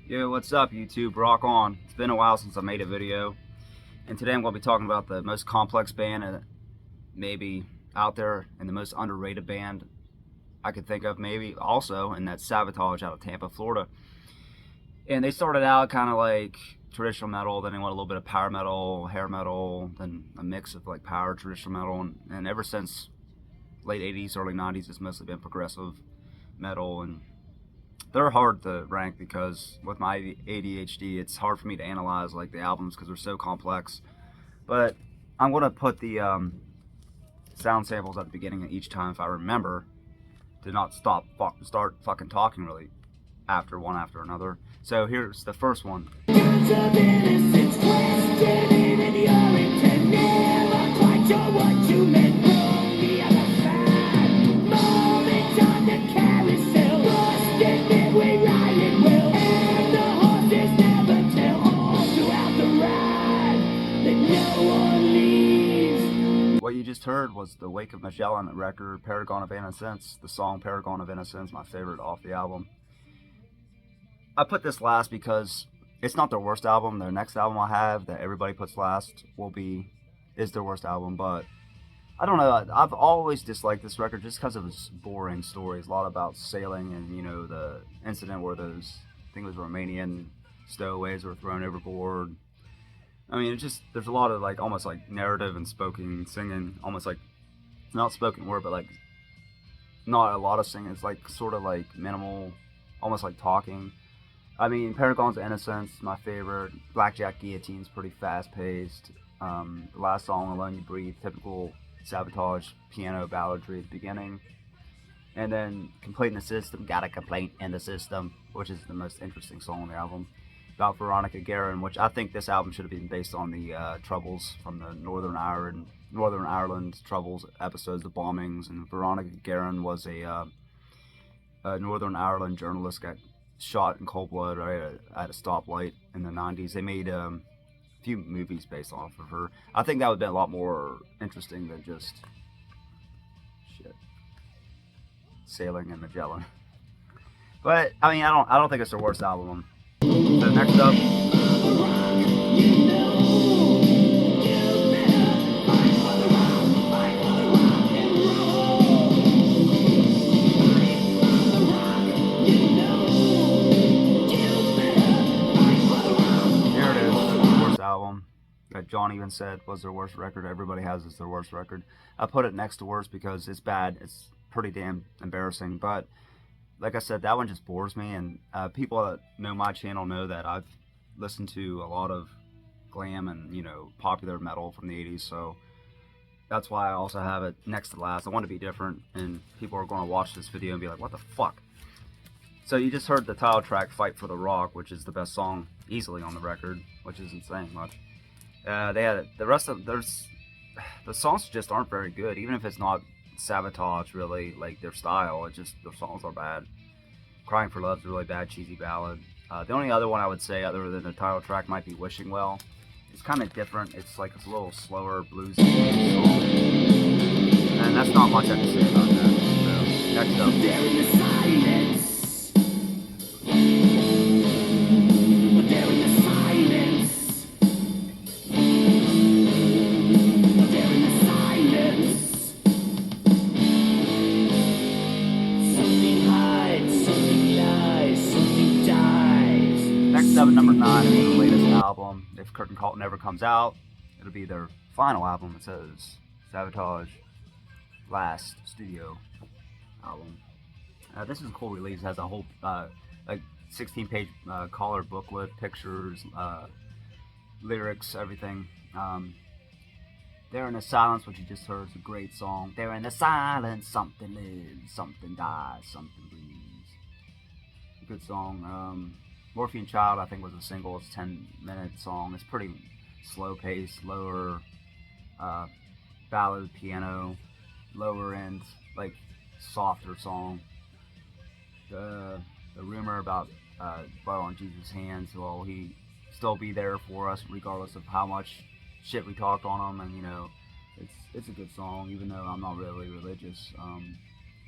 Yo, what's up YouTube? Rock on. It's been a while since I made a video, and today I'm going to be talking about the most complex band maybe out there, and the most underrated band I could think of maybe also, and that's Savatage out of Tampa, Florida. And they started out kind of like traditional metal, then they went a little bit of power metal, hair metal, then a mix of like power, traditional metal, and ever since late 80s, early 90s, it's mostly been progressive metal. And they're hard to rank because with my ADHD, it's hard for me to analyze like the albums because they're so complex. But I'm gonna put the sound samples at the beginning of each time if I remember to not start fucking talking really after one after another. So here's the first one. What you just heard was the Wake of Magellan record, Paragon of Innocence. The song Paragon of Innocence, my favorite off the album. I put this last because it's not their worst album. Their next album I have that everybody puts last is their worst album, but I don't know. I've always disliked this record just because of its boring stories. A lot about sailing and, you know, the incident where those, I think it was Romanian stowaways were thrown overboard. I mean, there's a lot of like almost like narrative and spoken singing, almost like not spoken word, but like not a lot of singing. It's like sort of like minimal, almost like talking. I mean, Paragon's Innocence, my favorite. Blackjack Guillotine's pretty fast paced. The last song, Alone You Breathe, typical Savatage piano balladry at the beginning. And then Complaint in the System, Got a Complaint in the System, which is the most interesting song on the album. About Veronica Guerin, which I think this album should have been based on the troubles from the Northern Ireland troubles episodes, the bombings. And Veronica Guerin was a Northern Ireland journalist, got shot in cold blood right at a stoplight in the 90s. They made a few movies based off of her. I think that would have been a lot more interesting than just sailing in Magellan. But I mean, I don't think it's their worst album. So next up, album that John even said was their worst record. Everybody has is their worst record. I put it next to worst because it's bad. It's pretty damn embarrassing. But like I said, that one just bores me. And people that know my channel know that I've listened to a lot of glam and, you know, popular metal from the 80s. So that's why I also have it next to last. I want to be different, and people are going to watch this video and be like, what the fuck? So you just heard the title track, Fight for the Rock, which is the best song easily on the record, which isn't saying much. They had the rest of the songs just aren't very good, even if it's not Savatage really like their style. It's just their songs are bad. Crying for Love's a really bad cheesy ballad. The only other one I would say other than the title track might be Wishing Well. It's kind of different. It's like a little slower bluesy song, and that's not much I can say about that. So next up, There in the Silence. Up at number 9 is the latest album. If Curtain Call never comes out, it'll be their final album. It says Savatage last studio album. This is a cool release. It has a whole like 16-page collar booklet, pictures, lyrics, everything. There in the Silence, which you just heard, is a great song. There in the silence, something lives, something dies, something breathes. A good song. Morphine Child, I think, was a single. It's a 10-minute song. It's pretty slow-paced, lower ballad piano, lower end, like softer song. The rumor about blood on Jesus' hands, well, he still be there for us regardless of how much shit we talked on him, and you know, it's a good song, even though I'm not really religious.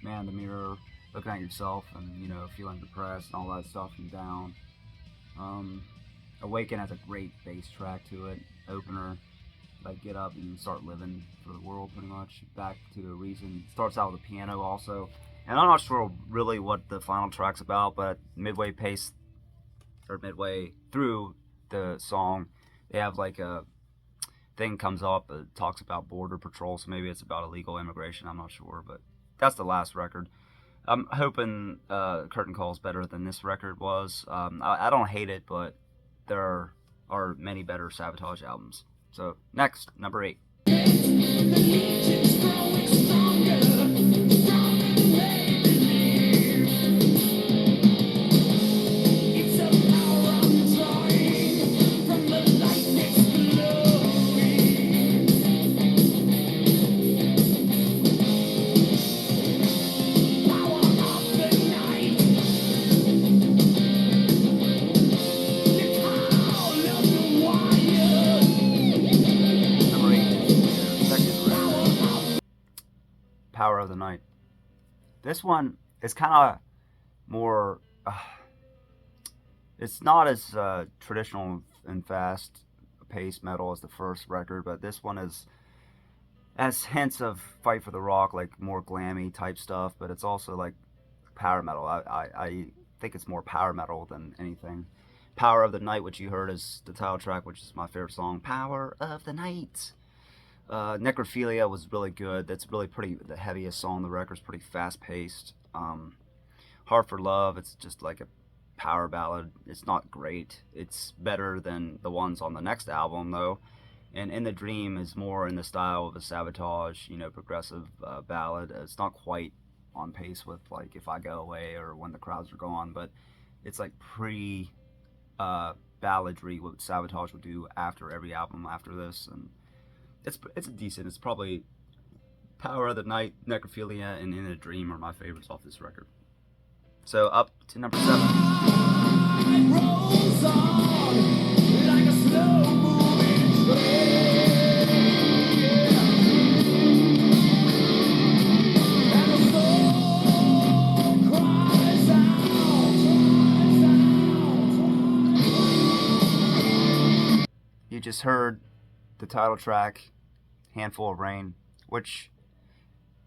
Man in the Mirror, looking at yourself and, you know, feeling depressed and all that stuff and down. Awaken has a great bass track to it, opener. Like get up and start living for the world, pretty much. Back to the reason. Starts out with a piano also, and I'm not sure really what the final track's about, but midway pace or midway through the song, they have like a thing comes up that talks about border patrol, so maybe it's about illegal immigration. I'm not sure, but that's the last record. I'm hoping Curtain Call is better than this record was. I don't hate it, but there are many better Savatage albums. So next, number 8. Power of the Night. This one is kind of more. It's not as traditional and fast paced metal as the first record, but this one has hints of Fight for the Rock, like more glammy type stuff, but it's also like power metal. I think it's more power metal than anything. Power of the Night, which you heard, is the title track, which is my favorite song. Power of the Night. Necrophilia was really good. That's really the heaviest song on the record. It's pretty fast paced. Heart for Love, it's just like a power ballad. It's not great. It's better than the ones on the next album though. And In the Dream is more in the style of a Savatage, progressive ballad. It's not quite on pace with like If I Go Away or When the Crowds Are Gone, but it's like balladry what Savatage would do after every album after this, and it's decent. It's probably Power of the Night, Necrophilia, and In a Dream are my favorites off this record. So up to number 7. Rolls on like a slow-moving train. And the soul cries out. You just heard the title track, Handful of Rain, which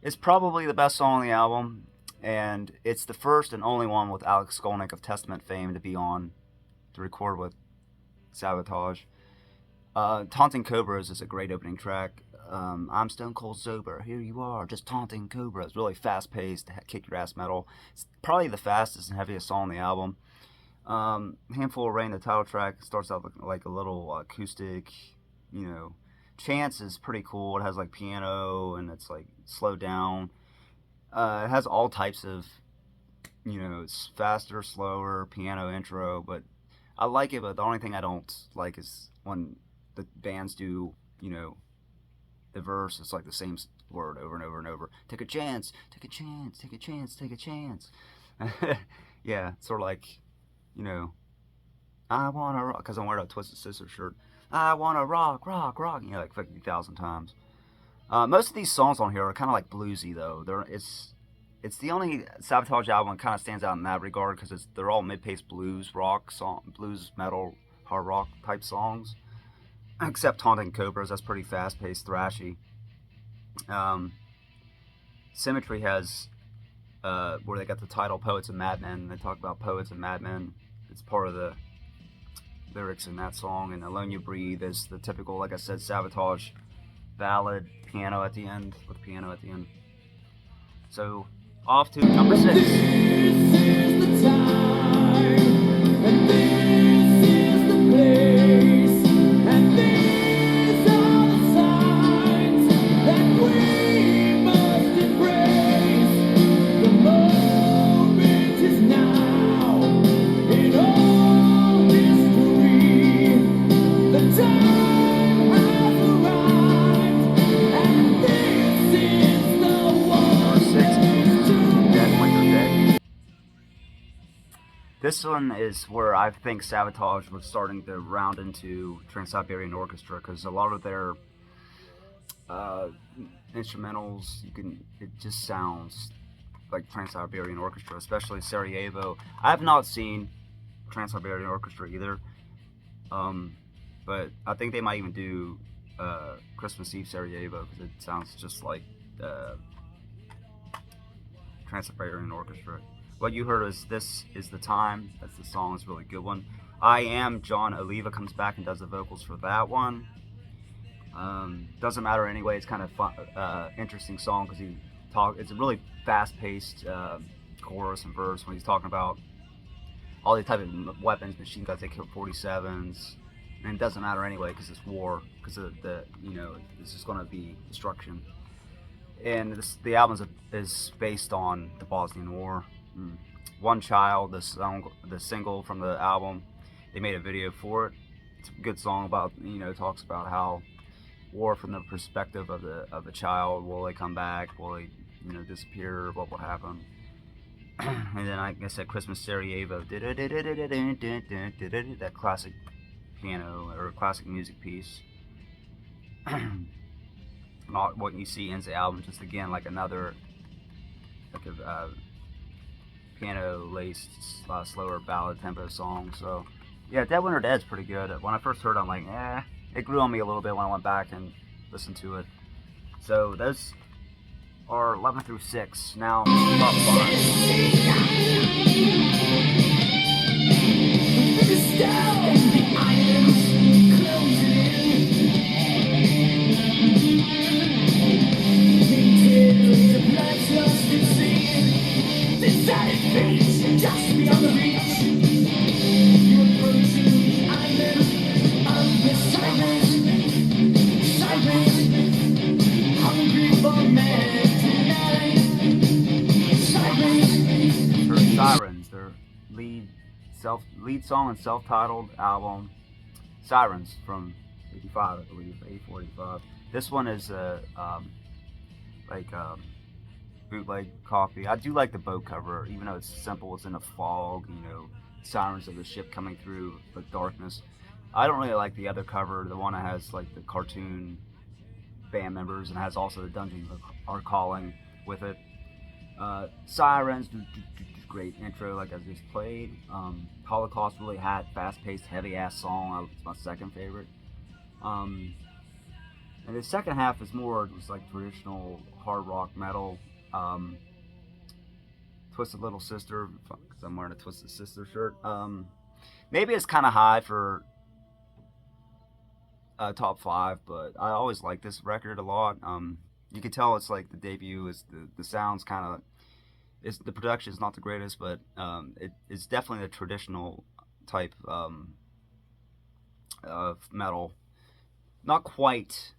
is probably the best song on the album, and it's the first and only one with Alex Skolnick of Testament fame to record with Savatage. Taunting Cobras is a great opening track. I'm Stone Cold Sober, here you are, just taunting cobras. Really fast paced, kick your ass metal. It's probably the fastest and heaviest song on the album. Handful of Rain, the title track, starts out like a little acoustic, Chance is pretty cool. It has like piano and it's like slowed down. It has all types of, it's faster, slower, piano intro, but I like it, but the only thing I don't like is when the bands do, the verse, it's like the same word over and over and over. Take a chance, take a chance, take a chance, take a chance. Yeah, it's sort of like, I want to rock, because I'm wearing a Twisted Sister shirt. I want to rock, rock, rock, like 50,000 times. Most of these songs on here are kind of like bluesy, though. It's the only Savatage album that kind of stands out in that regard, because they're all mid-paced blues metal, hard rock type songs. Except Taunting Cobras, that's pretty fast-paced, thrashy. Symmetry has where they got the title Poets and Madmen. They talk about poets and madmen. It's part of the lyrics in that song. And Alone You Breathe is the typical, like I said, Savatage ballad, piano at the end. So off to number 6. This is the time, and this is the place, and these are the signs that we must embrace. The moment is now in all history. The time has arrived, and this is the one. This one is where I think Savatage was starting to round into Trans-Siberian Orchestra, because a lot of their instrumentals, it just sounds like Trans-Siberian Orchestra, especially Sarajevo. I have not seen Trans-Siberian Orchestra either. But I think they might even do Christmas Eve Sarajevo, because it sounds just like Trans-Siberian Orchestra. What you heard is This Is the Time. That's the song. It's a really good one. I Am John Oliva comes back and does the vocals for that one. Doesn't matter anyway. It's kind of fun, interesting song, because it's a really fast-paced chorus and verse when he's talking about all these type of weapons, machine guns. They kill 47s, and it doesn't matter anyway, because it's war. Because it's just going to be destruction. And the album is based on the Bosnian War. One Child, the single from the album, they made a video for it. It's a good song about, talks about how war from the perspective of a child. Will they come back? Will they, disappear? What will happen? And then, like I said, Christmas Sarajevo, that classic piano or classic music piece. Not what you see ends the album, just again like another piano laced slower ballad tempo song. So yeah, Dead Winter Dead's pretty good. When I first heard it, I'm like, it grew on me a little bit when I went back and listened to it. So those are 11 through 6. Now top 5. Sirens, their lead song and self-titled album, Sirens, from 85, I believe, 84, 85. This one is a bootleg copy. I do like the boat cover, even though it's simple. It's in a fog, sirens of the ship coming through the darkness. I don't really like the other cover, the one that has like the cartoon band members and has also the Dungeons Are Calling with it. Sirens, great intro like I just played. Holocaust, really fast-paced, heavy-ass song. It's my second favorite. And the second half is more just like traditional hard rock metal. Twisted Little Sister, because I'm wearing a Twisted Sister shirt. Maybe it's kind of high for top 5, but I always like this record a lot. You can tell it's like the debut. Is the sounds kind of, the production is not the greatest, but it's definitely the traditional type of metal. Not quite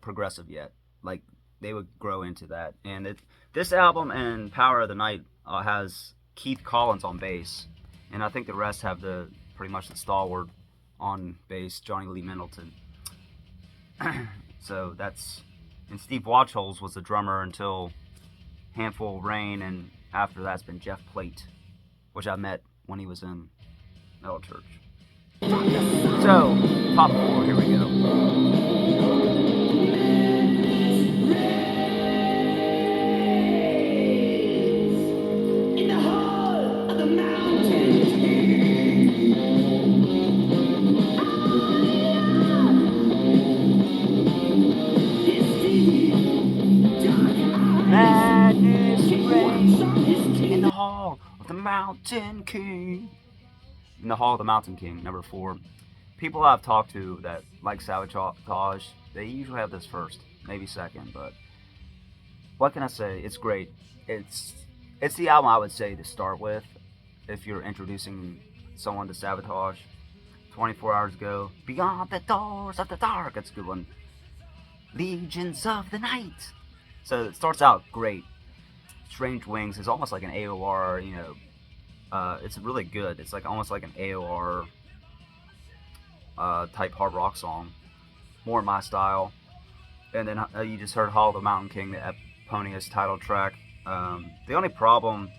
progressive yet. Like they would grow into that. And this album and Power of the Night has Keith Collins on bass, and I think the rest have pretty much the stalwart on bass, Johnny Lee Middleton. So and Steve Watchholes was the drummer until Handful of Rain, and after that's been Jeff Plate, which I met when he was in Metal Church. So, top 4, here we go. In the Hall of the Mountain King. In the Hall of the Mountain King, number 4. People I've talked to that like Savatage, they usually have this first, maybe second, but what can I say? It's great. It's the album I would say to start with if you're introducing someone to Savatage. 24 Hours Ago, Beyond the Doors of the Dark, that's a good one. Legions of the Night. So it starts out great. Strange Wings is almost like an AOR, it's really good. It's like almost like an AOR type hard rock song, more my style. And then you just heard Hall of the Mountain King, the eponymous title track. The only problem,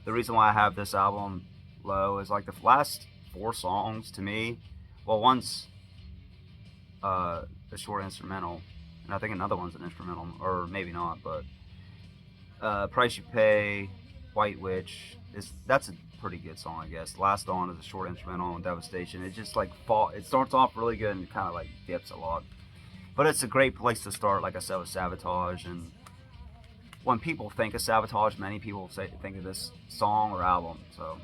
the reason why I have this album low is like the last 4 songs to me. Well, one's a short instrumental, and I think another one's an instrumental, or maybe not, but Price You Pay, White Witch, that's pretty good song, I guess. Last On is a short instrumental on Devastation. It just like it starts off really good and kind of like dips a lot. But it's a great place to start, like I said, with Savatage. And when people think of Savatage, many people think of this song or album. So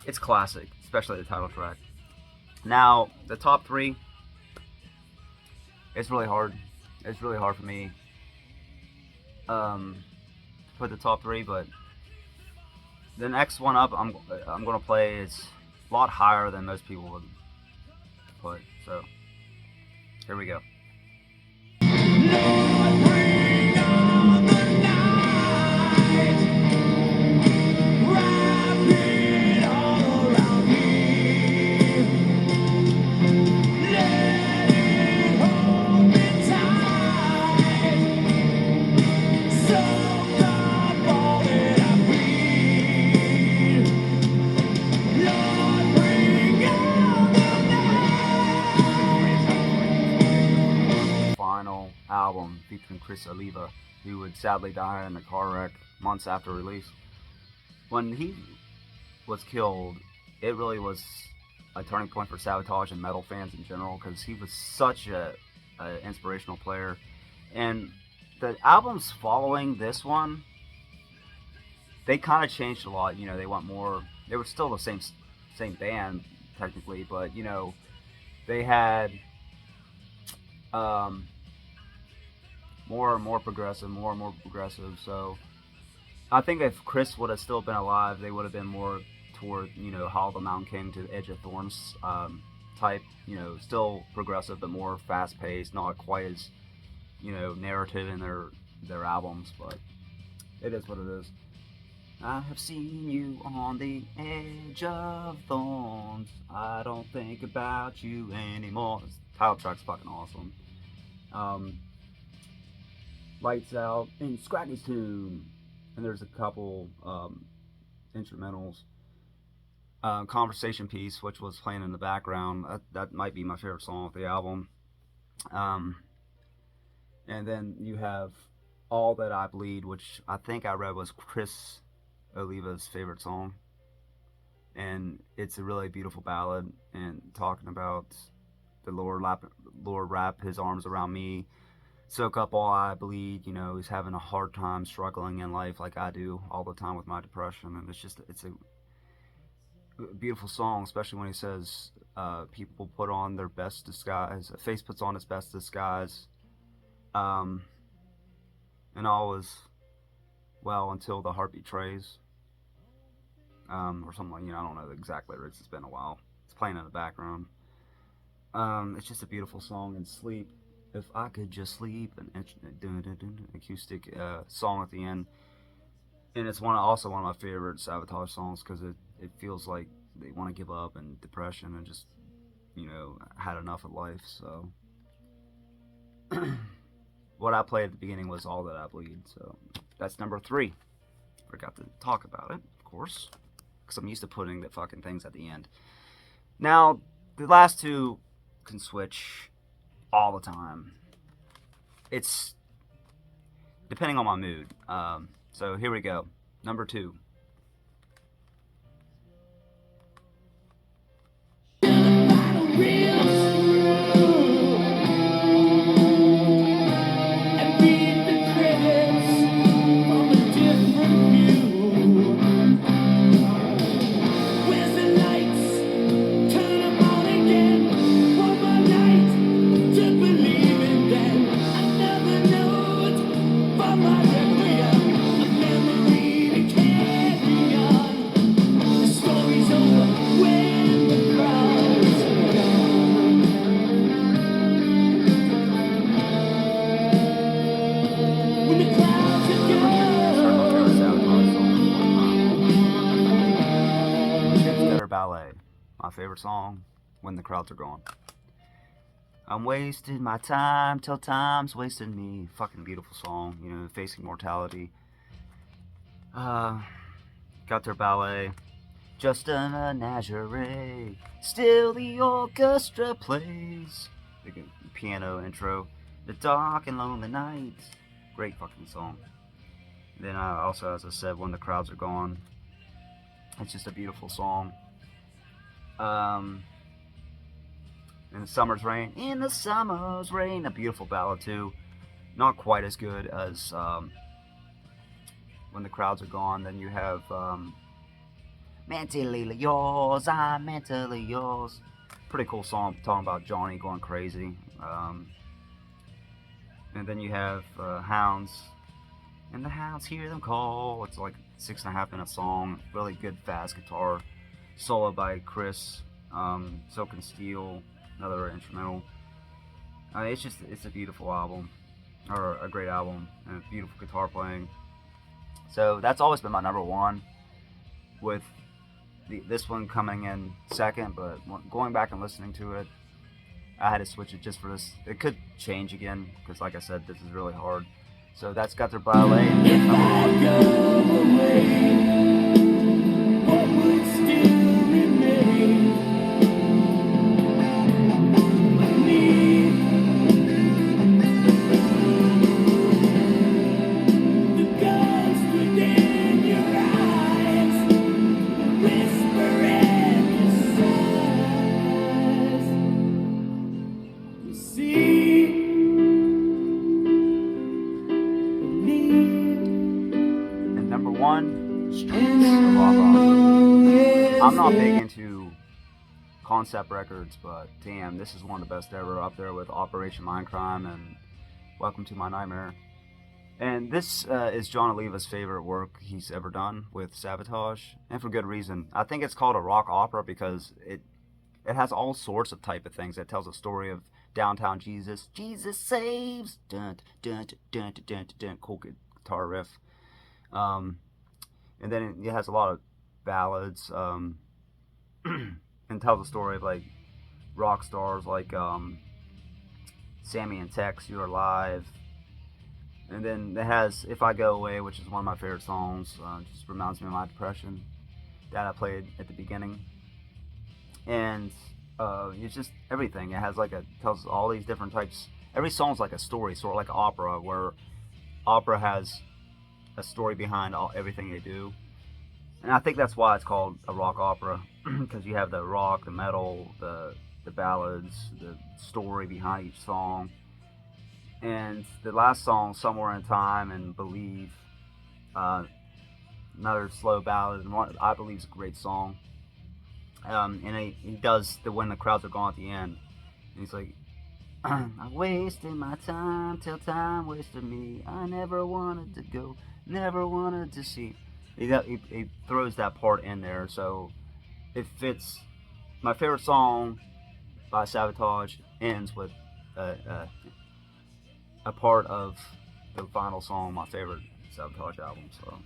it's classic, especially the title track. Now, the top three, it's really hard. It's really hard for me to put the top three, but the next one up I'm gonna play is a lot higher than most people would put. So here we go. Final album featuring Chris Oliva, who would sadly die in a car wreck months after release. When he was killed, it really was a turning point for Savatage and metal fans in general, because he was such a inspirational player. And the albums following this one, they kind of changed a lot. You know, they went more. They were still the same band technically, but you know, they had more and more progressive. So I think if Chris would have still been alive, they would have been more toward, you know, Hollow the Mountain King to Edge of Thorns type. You know, still progressive but more fast paced, not quite as, you know, narrative in their albums, but it is what it is. I have seen you on the edge of thorns. I don't think about you anymore. This title track's fucking awesome. Lights Out in Scraggy's tune, and there's a couple instrumentals. Conversation Piece, which was playing in the background, that might be my favorite song of the album. And then you have All That I Bleed, which I think I read was Chris Oliva's favorite song, and it's a really beautiful ballad and talking about the Lord wrap his arms around me, soak up all I bleed. You know, he's having a hard time struggling in life like I do all the time with my depression, and it's a beautiful song, especially when he says people put on their best disguise, a face puts on its best disguise, and all is well until the heart betrays. Or something like, you know, I don't know the exact lyrics, it's been a while. It's playing in the background. It's just a beautiful song. And Sleep, If I Could Just Sleep, an acoustic song at the end. And it's also one of my favorite Savatage songs, because it feels like they want to give up and depression and just, you know, had enough of life. So what I played at the beginning was All That I Bleed. So that's number 3. Forgot to talk about it, of course, because I'm used to putting the fucking things at the end. Now, the last two can switch all the time. It's depending on my mood. So here we go. Number 2. Ballet, my favorite song, When the Crowds Are Gone. I'm wasting my time till time's wasting me. Fucking beautiful song, you know, facing mortality. Got their Ballet. Just a menagerie. Still the orchestra plays. The piano intro. The dark and lonely nights. Great fucking song. Then also, as I said, When the Crowds Are Gone. It's just a beautiful song. Um, in the summer's rain, in the summer's rain, a beautiful ballad too. Not quite as good as when the crowds are gone. Then you have mentally yours, I'm mentally yours. Pretty cool song talking about Johnny going crazy. And then you have Hounds, and the hounds hear them call. It's like 6.5 minute song. Really good fast guitar solo by Chris. Silk and Steel, another instrumental. It's a beautiful album, or a great album, and beautiful guitar playing. So that's always been my number one, with this one coming in second. But going back and listening to it, I had to switch it just for this. It could change again because, like I said, this is really hard. So that's got their Ballet. If I go away, what would still remain with me? The ghost within your eyes, the whisper in your sighs. You see Number one, Streets, the rock opera. I'm not big into concept records, but damn, this is one of the best ever, up there with Operation Mindcrime and Welcome to My Nightmare. And this is John Oliva's favorite work he's ever done with Savatage, and for good reason. I think it's called a rock opera because it has all sorts of type of things. It tells a story of downtown Jesus. Jesus saves. Dun, dun, dun, dun, dun, dun. Cool guitar riff. And then it has a lot of ballads, and tells a story of like rock stars like Sammy and Tex, You're Alive. And then it has If I Go Away, which is one of my favorite songs. Just reminds me of my depression that I played at the beginning. And it's just everything. It has tells all these different types. Every song's like a story, sort of like opera, where opera has a story behind everything they do. And I think that's why it's called a rock opera, because you have the rock, the metal, the ballads, the story behind each song. And the last song, Somewhere in Time and Believe, another slow ballad, and one I believe is a great song. And he does the When the Crowds Are Gone at the end. And he's like, I wasted my time till time wasted me. I never wanted to go, never wanted to see. He throws that part in there, so it fits. My favorite song by Savatage ends with a part of the final song, my favorite Savatage album. So,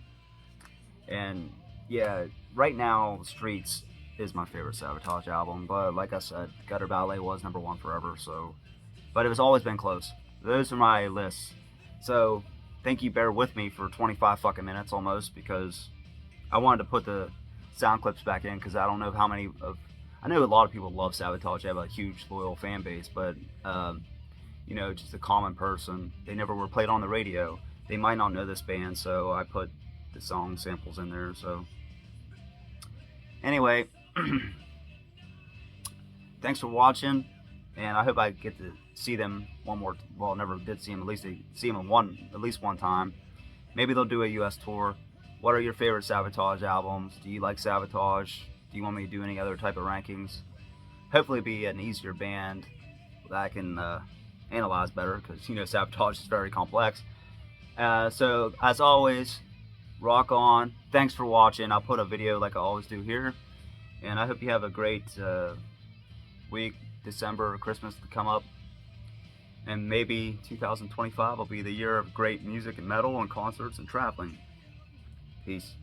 and yeah, right now Streets is my favorite Savatage album, but like I said, Gutter Ballet was number one forever. So, but it was always been close. Those are my lists. So thank you, bear with me for 25 fucking minutes almost, because I wanted to put the sound clips back in, because I don't know how many of, I know a lot of people love Savatage, they have a huge loyal fan base, but you know, just a common person, they never were played on the radio, they might not know this band, so I put the song samples in there. So anyway, thanks for watching, and I hope I get to see them one more. Well, I never did see them. At least see them at least one time. Maybe they'll do a U.S. tour. What are your favorite Savatage albums? Do you like Savatage? Do you want me to do any other type of rankings? Hopefully, be an easier band that I can analyze better, because you know Savatage is very complex. So as always, rock on. Thanks for watching. I'll put a video like I always do here, and I hope you have a great week. December, Christmas to come up, and maybe 2025 will be the year of great music and metal and concerts and traveling. Peace.